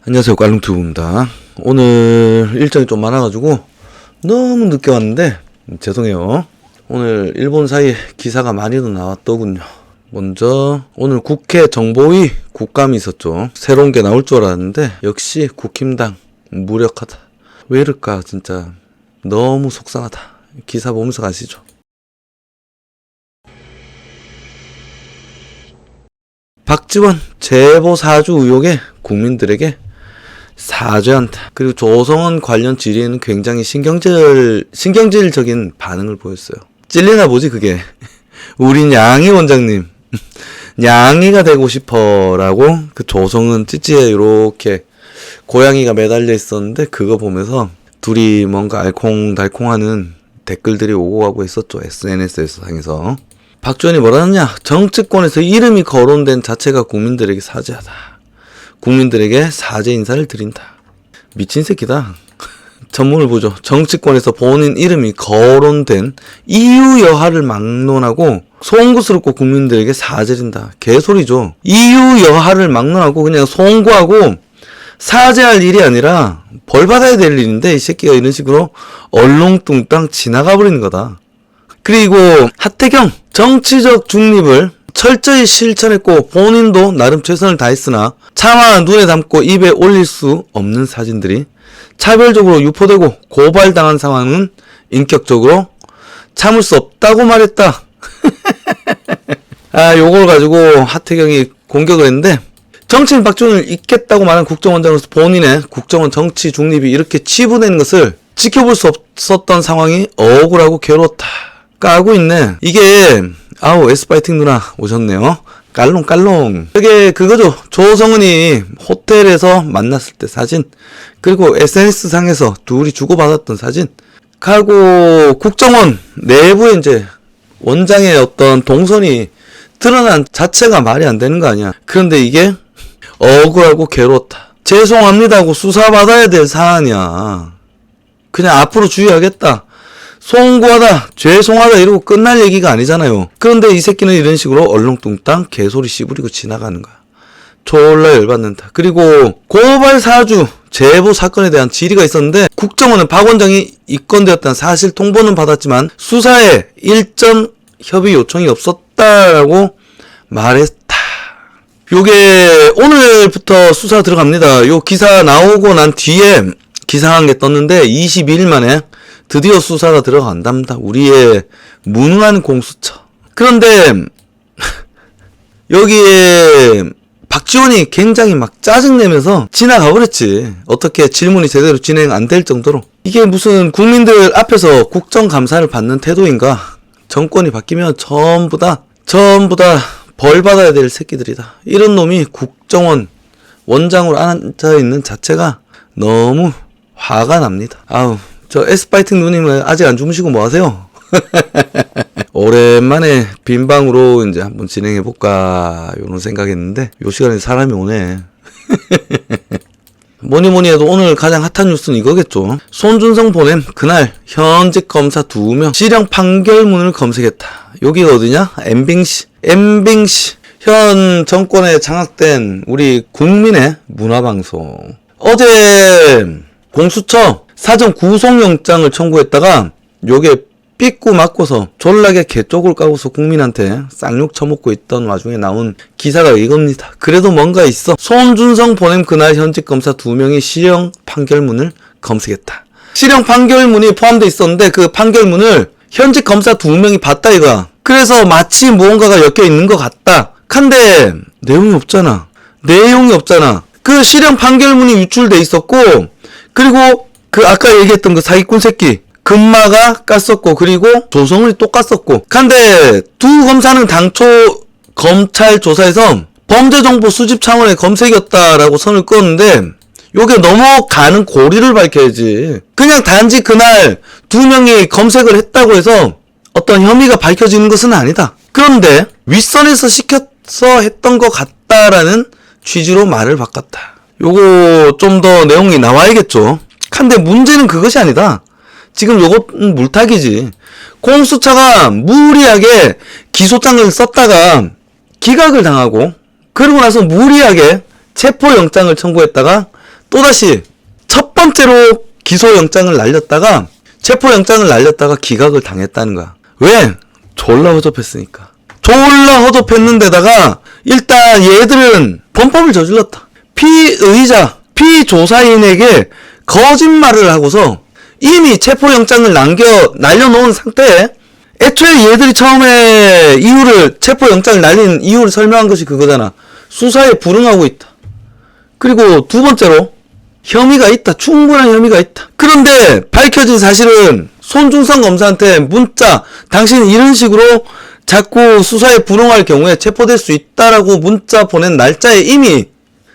안녕하세요, 깔롱튜브입니다. 오늘 일정이 좀 많아가지고 너무 늦게 왔는데 죄송해요. 오늘 일본사에 기사가 많이도 나왔더군요. 먼저 오늘 국회 정보위 국감이 있었죠. 새로운 게 나올 줄 알았는데 역시 국힘당 무력하다. 왜 이럴까 진짜 너무 속상하다. 기사 보면서 가시죠. 박지원 제보 사주 의혹에 국민들에게 사죄한다. 그리고 조성은 관련 질의에는 굉장히 신경질적인 반응을 보였어요. 찔리나 보지 그게. 우린 양희 원장님 양희가 되고 싶어 라고 그 조성은 찌찌에 이렇게 고양이가 매달려 있었는데 그거 보면서 둘이 뭔가 알콩달콩하는 댓글들이 오고 가고 했었죠. SNS에서 상에서. 박지원이 뭐라 하느냐. 정치권에서 이름이 거론된 자체가 국민들에게 사죄하다. 국민들에게 사죄 인사를 드린다. 미친 새끼다. 전문을 보죠. 정치권에서 본인 이름이 거론된 이유 여하를 막론하고 송구스럽고 국민들에게 사죄드린다. 개소리죠. 이유 여하를 막론하고 그냥 송구하고 사죄할 일이 아니라 벌 받아야 될 일인데 이 새끼가 이런 식으로 얼렁뚱땅 지나가 버리는 거다. 그리고 하태경 정치적 중립을 철저히 실천했고 본인도 나름 최선을 다했으나 차마 눈에 담고 입에 올릴 수 없는 사진들이 차별적으로 유포되고 고발당한 상황은 인격적으로 참을 수 없다고 말했다. 요걸 가지고 하태경이 공격을 했는데 정치인 박지원을 잇겠다고 말한 국정원장으로서 본인의 국정원 정치 중립이 이렇게 치부되는 것을 지켜볼 수 없었던 상황이 억울하고 괴로웠다. 까고 있네. 이게 S파이팅 누나 오셨네요. 깔롱. 이게 그거죠. 조성은이 호텔에서 만났을 때 사진, 그리고 SNS 상에서 둘이 주고받았던 사진, 하고 국정원 내부에 이제 원장의 어떤 동선이 드러난 자체가 말이 안 되는 거 아니야. 그런데 이게 억울하고 괴로웠다. 죄송합니다 하고 수사받아야 될 사안이야. 그냥 앞으로 주의하겠다. 송구하다, 죄송하다 이러고 끝날 얘기가 아니잖아요. 그런데 이 새끼는 이런 식으로 얼렁뚱땅 개소리 씨부리고 지나가는 거야. 졸라 열받는다. 그리고 고발 사주 제보 사건에 대한 질의가 있었는데 국정원은 박 원장이 입건되었다는 사실 통보는 받았지만 수사에 일전 협의 요청이 없었다라고 말했다. 요게 오늘부터 수사 들어갑니다. 요 기사 나오고 난 뒤에 기사 한 개 떴는데 22일 만에 드디어 수사가 들어간답니다. 우리의 무능한 공수처. 그런데 여기에 박지원이 굉장히 막 짜증내면서 지나가 버렸지. 어떻게 질문이 제대로 진행 안 될 정도로. 이게 무슨 국민들 앞에서 국정감사를 받는 태도인가. 정권이 바뀌면 전부 다 벌 받아야 될 새끼들이다. 이런 놈이 국정원 원장으로 앉아있는 자체가 너무 화가 납니다. 저 S파이팅 누님은 아직 안 주무시고 뭐 하세요? 오랜만에 빈방으로 이제 한번 진행해볼까, 요런 생각했는데, 요 시간에 사람이 오네. 뭐니 해도 오늘 가장 핫한 뉴스는 이거겠죠. 손준성 보냄, 그날 현직 검사 2명, 실형 판결문을 검색했다. 여기가 어디냐? 엠빙시. 현 정권에 장악된 우리 국민의 문화방송. 어제 공수처 사전 구속영장을 청구했다가 요게 삐꾸 맞고서 졸라게 개쪽을 까고서 국민한테 쌍욕 처먹고 있던 와중에 나온 기사가 이겁니다. 그래도 뭔가 있어. 손준성 보냄 그날 현직 검사 2명이 실형 판결문을 검색했다. 실형 판결문이 포함되어 있었는데 그 판결문을 현직 검사 2명이 봤다 이거야. 그래서 마치 무언가가 엮여 있는 것 같다. 근데 내용이 없잖아. 그 실형 판결문이 유출돼 있었고, 그리고 그 아까 얘기했던 그 사기꾼 새끼 금마가 깠었고, 그리고 조성은이 또 깠었고. 근데 두 검사는 당초 검찰 조사에서 범죄정보 수집 차원의 검색이었다라고 선을 그었는데 요게 넘어가는 고리를 밝혀야지. 그냥 단지 그날 2명이 검색을 했다고 해서 어떤 혐의가 밝혀지는 것은 아니다. 그런데 윗선에서 시켜서 했던 것 같다라는 취지로 말을 바꿨다. 요거 좀 더 내용이 나와야겠죠. 근데 문제는 그것이 아니다. 지금 요것은 물타기지. 공수처가 무리하게 기소장을 썼다가 기각을 당하고, 그러고 나서 무리하게 체포영장을 청구했다가 또다시 첫 번째로 기소영장을 날렸다가 체포영장을 날렸다가 기각을 당했다는 거야. 왜? 졸라 허접했으니까. 졸라 허접했는데다가 일단 얘들은 범법을 저질렀다. 피의자, 피조사인에게 거짓말을 하고서 이미 체포영장을 날려놓은 상태에 애초에 얘들이 처음에 체포영장을 날린 이유를 설명한 것이 그거잖아. 수사에 불응하고 있다. 그리고 두 번째로 혐의가 있다. 충분한 혐의가 있다. 그런데 밝혀진 사실은 손준성 검사한테 문자, 당신은 이런 식으로 자꾸 수사에 불응할 경우에 체포될 수 있다라고 문자 보낸 날짜에 이미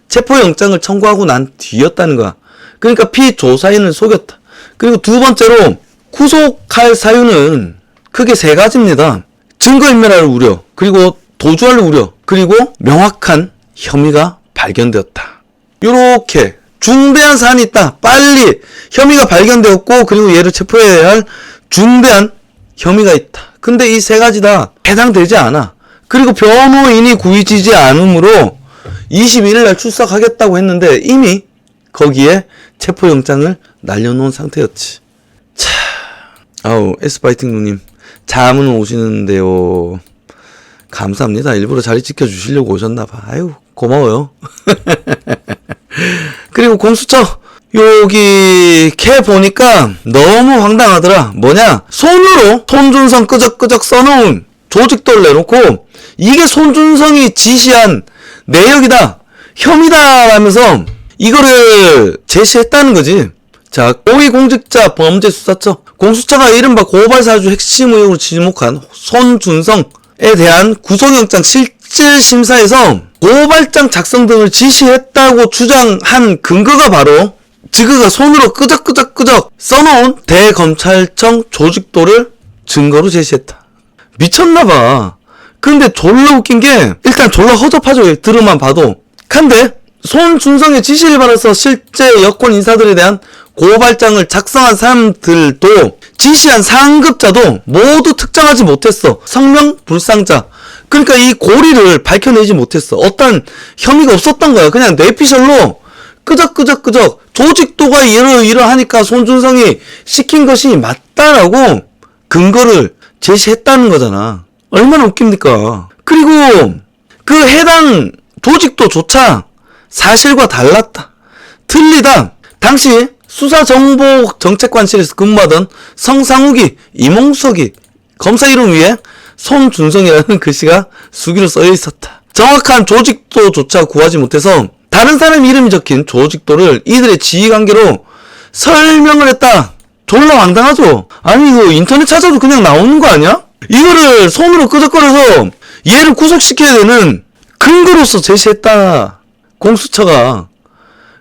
체포영장을 청구하고 난 뒤였다는 거야. 그러니까 피조사인을 속였다. 그리고 두 번째로 구속할 사유는 크게 세 가지입니다. 증거인멸할 우려, 그리고 도주할 우려, 그리고 명확한 혐의가 발견되었다. 요렇게 중대한 사안이 있다. 빨리 혐의가 발견되었고 그리고 얘를 체포해야 할 중대한 혐의가 있다. 근데 이 세 가지 다 해당되지 않아. 그리고 변호인이 구의지지 않으므로 21일 날 출석하겠다고 했는데 이미 거기에 체포영장을 날려놓은 상태였지. 차, 아우 S파이팅 누님 자문 오시는데요. 감사합니다. 일부러 자리 지켜주시려고 오셨나봐. 아유 고마워요. 그리고 공수처 여기 캐 보니까 너무 황당하더라. 뭐냐, 손으로 손준성 끄적끄적 써놓은 조직도를 내놓고 이게 손준성이 지시한 내역이다, 혐의다라면서 이거를 제시했다는 거지. 자, 고위공직자 범죄수사처 공수처가 이른바 고발사주 핵심 의혹으로 지목한 손준성에 대한 구속영장 실질심사에서 고발장 작성 등을 지시했다고 주장한 근거가 바로 지그가 손으로 끄적끄적 써놓은 대검찰청 조직도를 증거로 제시했다. 미쳤나봐. 근데 졸라 웃긴 게 일단 졸라 허접하죠. 들으만 봐도. 근데 손준성의 지시를 받아서 실제 여권 인사들에 대한 고발장을 작성한 사람들도 지시한 상급자도 모두 특정하지 못했어. 성명 불상자. 그러니까 이 고리를 밝혀내지 못했어. 어떤 혐의가 없었던 거야. 그냥 뇌피셜로 끄적끄적 조직도가 이러하니까 손준성이 시킨 것이 맞다라고 근거를 제시했다는 거잖아. 얼마나 웃깁니까? 그리고 그 해당 조직도조차 사실과 달랐다. 틀리다. 당시 수사정보정책관실에서 근무하던 성상욱이, 이몽석이 검사 이름 위에 손준성이라는 글씨가 수기로 써여 있었다. 정확한 조직도조차 구하지 못해서 다른 사람 이름이 적힌 조직도를 이들의 지휘관계로 설명을 했다. 졸라 황당하죠? 아니 이거 인터넷 찾아도 그냥 나오는 거 아니야? 이거를 손으로 끄적거려서 얘를 구속시켜야 되는 근거로서 제시했다. 공수처가.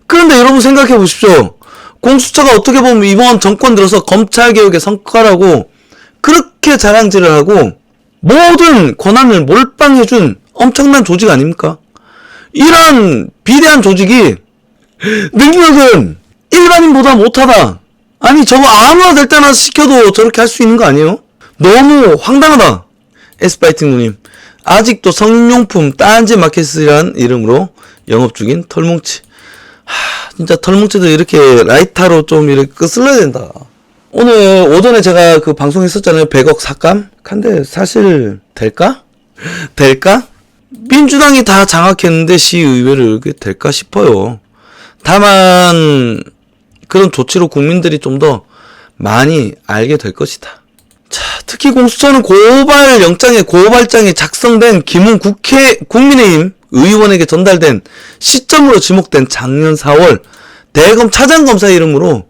그런데 여러분 생각해 보십시오. 공수처가 어떻게 보면 이번 정권 들어서 검찰개혁의 성과라고 그렇게 자랑질을 하고 모든 권한을 몰빵해준 엄청난 조직 아닙니까? 이런 비대한 조직이 능력은 일반인보다 못하다. 아니 저거 아무나 될 때나 시켜도 저렇게 할 수 있는 거 아니에요? 너무 황당하다. S파이팅 누님, 아직도 성인용품 딴지 마켓이란 이름으로 영업 중인 털뭉치. 진짜 털뭉치도 이렇게 라이터로 좀 이렇게 끄슬러야 된다. 오늘 오전에 제가 그 방송했었잖아요. 100억 삭감? 근데 사실 될까? 될까? 민주당이 다 장악했는데 시의회를 이렇게 될까 싶어요. 다만 그런 조치로 국민들이 좀 더 많이 알게 될 것이다. 자, 특히 공수처는 고발장에 작성된 김웅 국민의힘 의원에게 전달된 시점으로 지목된 작년 4월 대검 차장검사 이름으로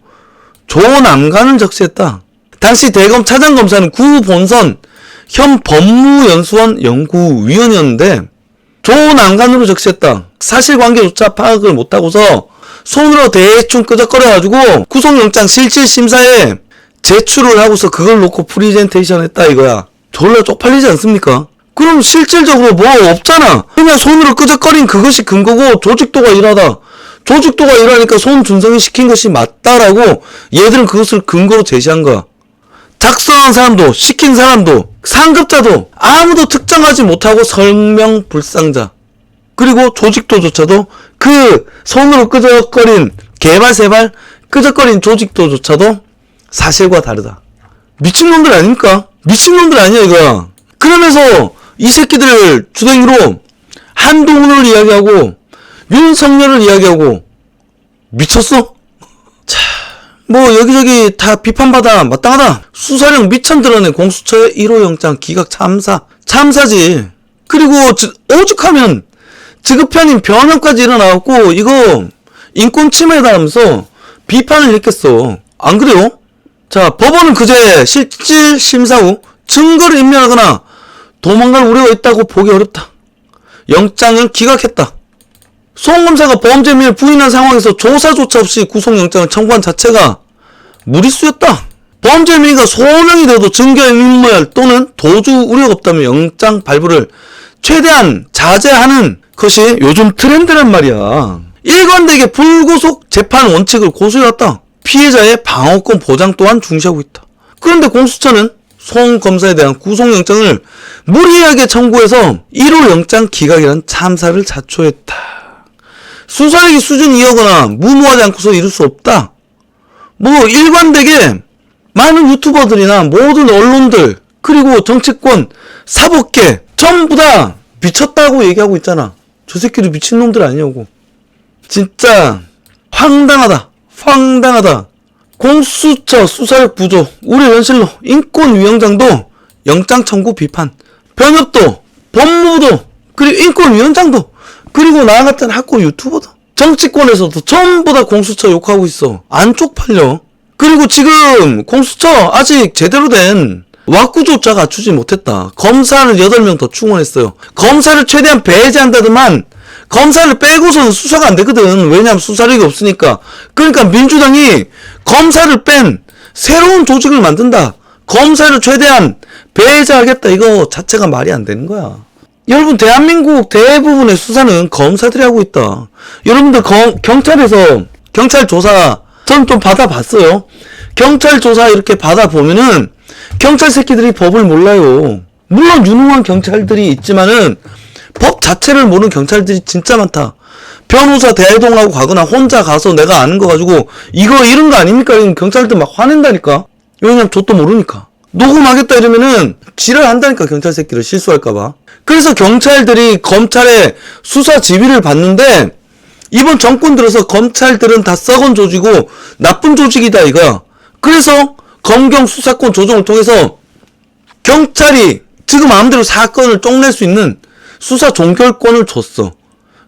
조남관을 적시했다. 당시 대검 차장검사는 구 본선 현 법무연수원 연구위원이었는데 조남관으로 적시했다. 사실관계조차 파악을 못하고서 손으로 대충 끄적거려가지고 구속영장 실질심사에 제출을 하고서 그걸 놓고 프리젠테이션 했다 이거야. 졸라 쪽팔리지 않습니까? 그럼 실질적으로 뭐 없잖아. 그냥 손으로 끄적거린 그것이 근거고 조직도가 일하다. 조직도가 일하니까 손준성이 시킨 것이 맞다라고 얘들은 그것을 근거로 제시한 거야. 작성한 사람도 시킨 사람도 상급자도 아무도 특정하지 못하고 설명불상자. 그리고 조직도조차도 그 손으로 끄적거린 개발세발 끄적거린 조직도조차도 사실과 다르다. 미친놈들 아닙니까? 미친놈들 아니야 이거. 그러면서 이 새끼들 주댕이로 한동훈을 이야기하고 윤석열을 이야기하고 미쳤어? 자, 뭐 여기저기 다 비판받아 마땅하다. 수사령 미천 드러낸 공수처의 1호 영장 기각 참사지. 그리고 오죽하면 지급편인 변형까지 일어나갖고 이거 인권 침해다라면서 비판을 했겠어. 안 그래요? 자, 법원은 그제 실질 심사 후 증거를 인멸하거나 도망갈 우려가 있다고 보기 어렵다. 영장을 기각했다. 송 검사가 범죄 혐의를 부인한 상황에서 조사조차 없이 구속영장을 청구한 자체가 무리수였다. 범죄 혐의가 소명이 돼도 증거인멸 또는 도주 우려가 없다면 영장 발부를 최대한 자제하는 것이 요즘 트렌드란 말이야. 일관되게 불구속 재판 원칙을 고수해왔다. 피해자의 방어권 보장 또한 중시하고 있다. 그런데 공수처는 송 검사에 대한 구속영장을 무리하게 청구해서 1호 영장 기각이란 참사를 자초했다. 수사력이 수준이 이어거나 무모하지 않고서 이룰 수 없다. 뭐 일관되게 많은 유튜버들이나 모든 언론들 그리고 정치권 사법계 전부 다 미쳤다고 얘기하고 있잖아. 저 새끼들 미친놈들 아니냐고. 진짜 황당하다. 공수처 수사력 부족, 우려 현실로 인권위원장도 영장 청구 비판, 변협도, 법무부도, 그리고 인권위원장도, 그리고 나 같은 학고 유튜버도, 정치권에서도 전부 다 공수처 욕하고 있어. 안 쪽팔려. 그리고 지금 공수처 아직 제대로 된 왁구조차 갖추지 못했다. 검사를 8명 더 충원했어요. 검사를 최대한 배제한다더만 검사를 빼고서는 수사가 안 되거든. 왜냐하면 수사력이 없으니까. 그러니까 민주당이 검사를 뺀 새로운 조직을 만든다. 검사를 최대한 배제하겠다. 이거 자체가 말이 안 되는 거야. 여러분, 대한민국 대부분의 수사는 검사들이 하고 있다. 여러분들 경찰에서 경찰 조사 전 좀 받아봤어요. 경찰 조사 이렇게 받아보면은 경찰 새끼들이 법을 몰라요. 물론 유능한 경찰들이 있지만은 법 자체를 모르는 경찰들이 진짜 많다. 변호사 대동하고 가거나 혼자 가서 내가 아는 거 가지고 이거 이런 거 아닙니까? 이러면 경찰들 막 화낸다니까. 왜냐면 저도 모르니까. 녹음하겠다 이러면은 지랄한다니까, 경찰 새끼를 실수할까봐. 그래서 경찰들이 검찰의 수사 지휘를 받는데 이번 정권 들어서 검찰들은 다 썩은 조직이고 나쁜 조직이다 이거야. 그래서 검경 수사권 조정을 통해서 경찰이 지금 마음대로 사건을 쪽낼 수 있는 수사 종결권을 줬어.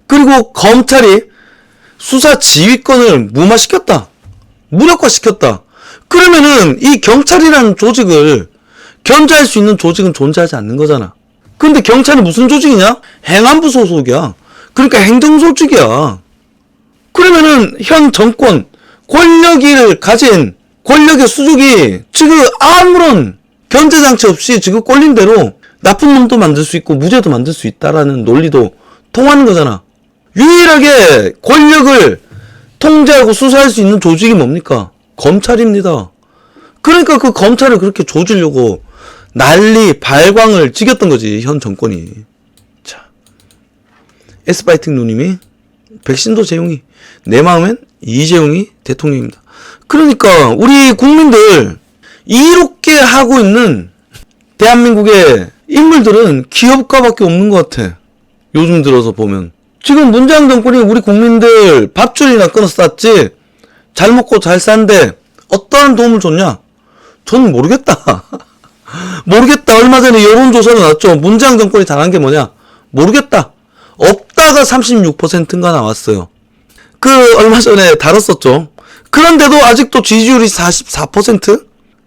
그리고 검찰이 수사 지휘권을 무마시켰다. 무력화시켰다. 그러면은 이 경찰이라는 조직을 견제할 수 있는 조직은 존재하지 않는 거잖아. 근데 경찰이 무슨 조직이냐? 행안부 소속이야. 그러니까 행정조직이야. 그러면은 현 정권 권력을 가진 권력의 수족이 지금 아무런 견제장치 없이 지금 꼴린 대로 나쁜 놈도 만들 수 있고 무죄도 만들 수 있다라는 논리도 통하는 거잖아. 유일하게 권력을 통제하고 수사할 수 있는 조직이 뭡니까? 검찰입니다. 그러니까 그 검찰을 그렇게 조지려고 난리 발광을 지겼던 거지, 현 정권이. 자, S파이팅 누님이 백신도 재용이, 내 마음엔 이재용이 대통령입니다. 그러니까 우리 국민들 이롭게 하고 있는 대한민국의 인물들은 기업가밖에 없는 것 같아. 요즘 들어서 보면 지금 문재인 정권이 우리 국민들 밥줄이나 끊어 쌌지, 잘 먹고 잘 산데 어떠한 도움을 줬냐? 전 모르겠다. 모르겠다. 얼마 전에 여론조사가 나왔죠. 문재인 정권이 잘한 게 뭐냐? 모르겠다. 없다가 36%인가 나왔어요. 그 얼마 전에 다뤘었죠. 그런데도 아직도 지지율이 44%?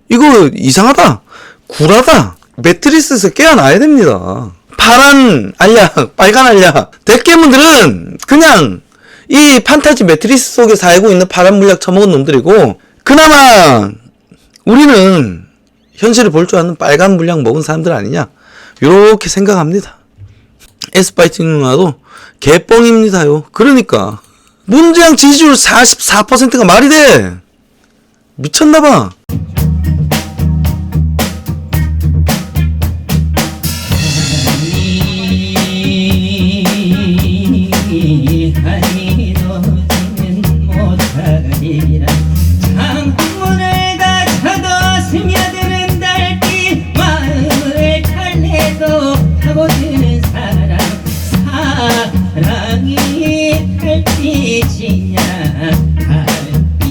이거 이상하다. 굴하다. 매트리스에서 깨어나야 됩니다. 파란 알약, 빨간 알약. 대깨문들은 그냥 이 판타지 매트리스 속에 살고 있는 파란 물약 처먹은 놈들이고, 그나마 우리는 현실을 볼 줄 아는 빨간 물약 먹은 사람들 아니냐, 요렇게 생각합니다. S파이팅 누나도 개뻥입니다요. 그러니까 문재인 지지율 44%가 말이 돼? 미쳤나봐. 하니 너지는 못하리 달빛이라 창문을 닫혀도 스며드는 달빛 마음을 달래도 파고드는 사랑 사랑이 달빛이